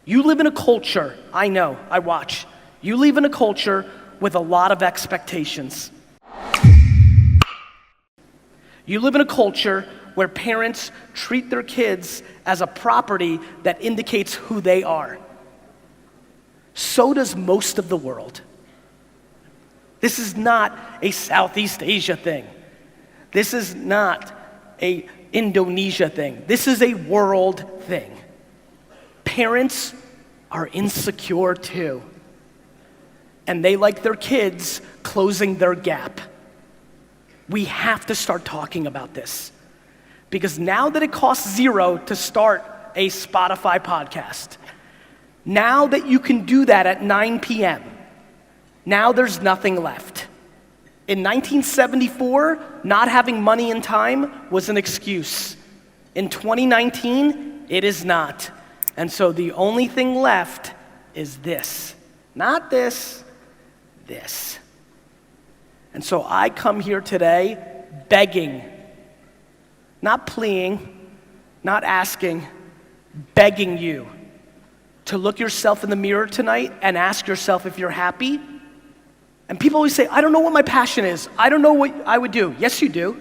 You live in a culture, I know, I watch. You live in a culture with a lot of expectations. You live in a culture where parents treat their kids as a property that indicates who they are. So does most of the world. This is not a Southeast Asia thing. This is not a Indonesia thing. This is a world thing. Parents are insecure too. And they like their kids closing their gap. We have to start talking about this. Because now that it costs $0 to start a Spotify podcast, now that you can do that at 9 p.m., now there's nothing left. In 1974, not having money and time was an excuse. In 2019, it is not. And so the only thing left is this. Not this, this. And so I come here today begging, not pleading, not asking, begging you to look yourself in the mirror tonight and ask yourself if you're happy. And people always say, I don't know what my passion is. I don't know what I would do. Yes, you do.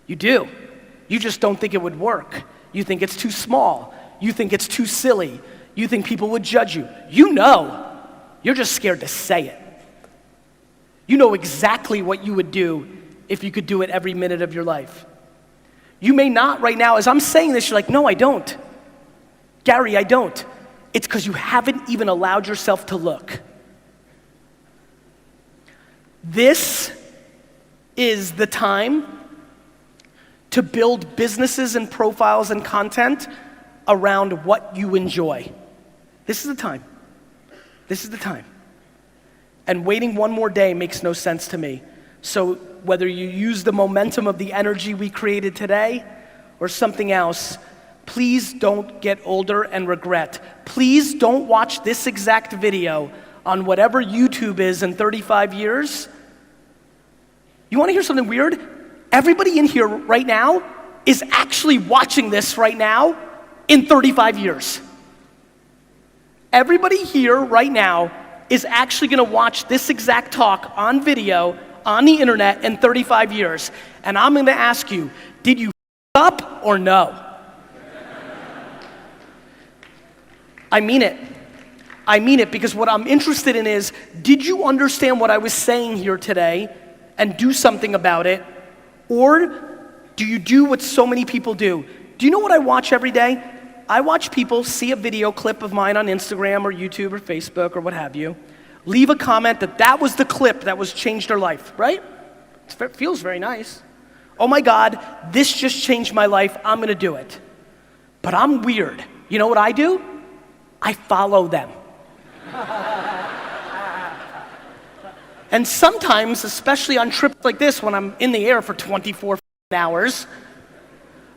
You do. You just don't think it would work. You think it's too small. You think it's too silly. You think people would judge you. You know. You're just scared to say it. You know exactly what you would do if you could do it every minute of your life. You may not right now. As I'm saying this, you're like, no, I don't. Gary, I don't. It's because you haven't even allowed yourself to look. This is the time to build businesses and profiles and content around what you enjoy. This is the time. This is the time. And waiting one more day makes no sense to me. So whether you use the momentum of the energy we created today or something else, please don't get older and regret. Please don't watch this exact video on whatever YouTube is in 35 years. You want to hear something weird? Everybody in here right now is actually watching this right now in 35 years. Everybody here right now is actually going to watch this exact talk on video on the internet in 35 years. And I'm going to ask you, did you up or no? I mean it. I mean it, because what I'm interested in is, did you understand what I was saying here today and do something about it? Or do you do what so many people do? Do you know what I watch every day? I watch people see a video clip of mine on Instagram or YouTube or Facebook or what have you, leave a comment that was the clip that was changed their life, right? It feels very nice. Oh my God, this just changed my life, I'm gonna do it. But I'm weird. You know what I do? I follow them. And sometimes, especially on trips like this, when I'm in the air for 24 hours,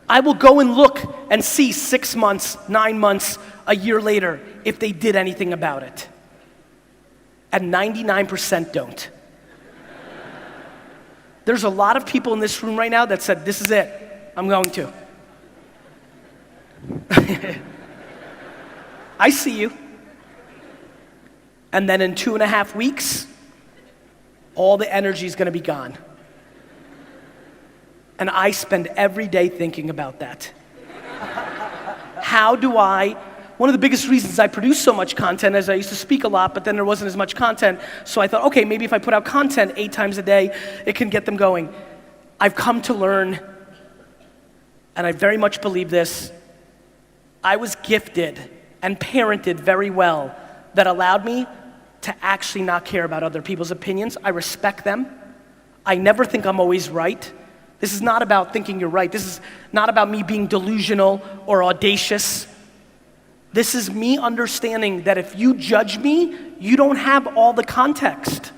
I will go and look and see 6 months, 9 months, a year later, if they did anything about it. And 99% don't. There's a lot of people in this room right now that said, this is it, I'm going to. I see you. And then in 2.5 weeks, all the energy is going to be gone. And I spend every day thinking about that. How do one of the biggest reasons I produce so much content is I used to speak a lot, but then there wasn't as much content. So I thought, okay, maybe if I put out content 8 times a day, it can get them going. I've come to learn, and I very much believe this, I was gifted and parented very well that allowed me to actually not care about other people's opinions. I respect them. I never think I'm always right. This is not about thinking you're right. This is not about me being delusional or audacious. This is me understanding that if you judge me, you don't have all the context.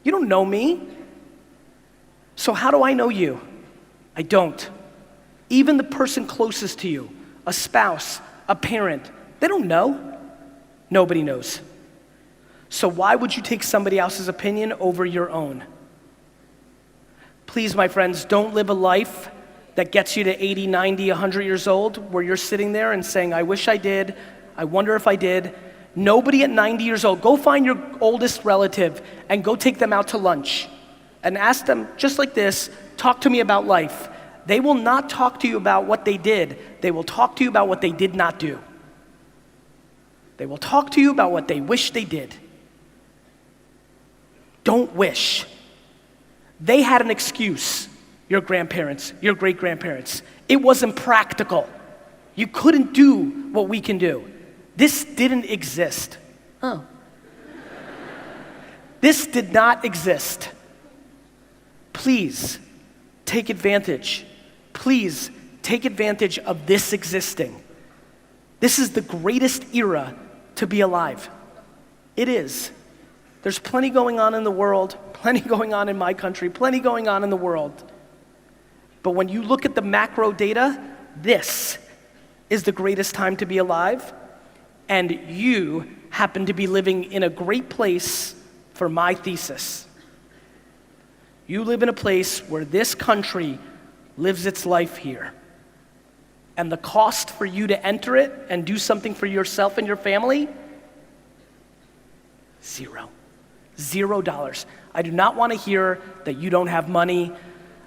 You don't know me. So how do I know you? I don't. Even the person closest to you, a spouse, a parent, they don't know. Nobody knows. So why would you take somebody else's opinion over your own? Please, my friends, don't live a life that gets you to 80, 90, 100 years old where you're sitting there and saying, I wish I did, I wonder if I did. Nobody at 90 years old, go find your oldest relative and go take them out to lunch and ask them, just like this, talk to me about life. They will not talk to you about what they did. They will talk to you about what they did not do. They will talk to you about what they wish they did. Don't wish. They had an excuse, your grandparents, your great-grandparents. It wasn't practical. You couldn't do what we can do. This didn't exist. Oh. This did not exist. Please take advantage. Please take advantage of this existing. This is the greatest era to be alive. It is. There's plenty going on in the world, plenty going on in my country, plenty going on in the world. But when you look at the macro data, this is the greatest time to be alive, and you happen to be living in a great place for my thesis. You live in a place where this country lives its life here. And the cost for you to enter it and do something for yourself and your family, $0. $0. I do not want to hear that you don't have money.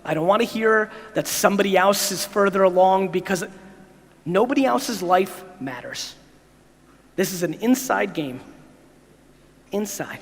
I don't want to hear that somebody else is further along, because nobody else's life matters. This is an inside game. Inside.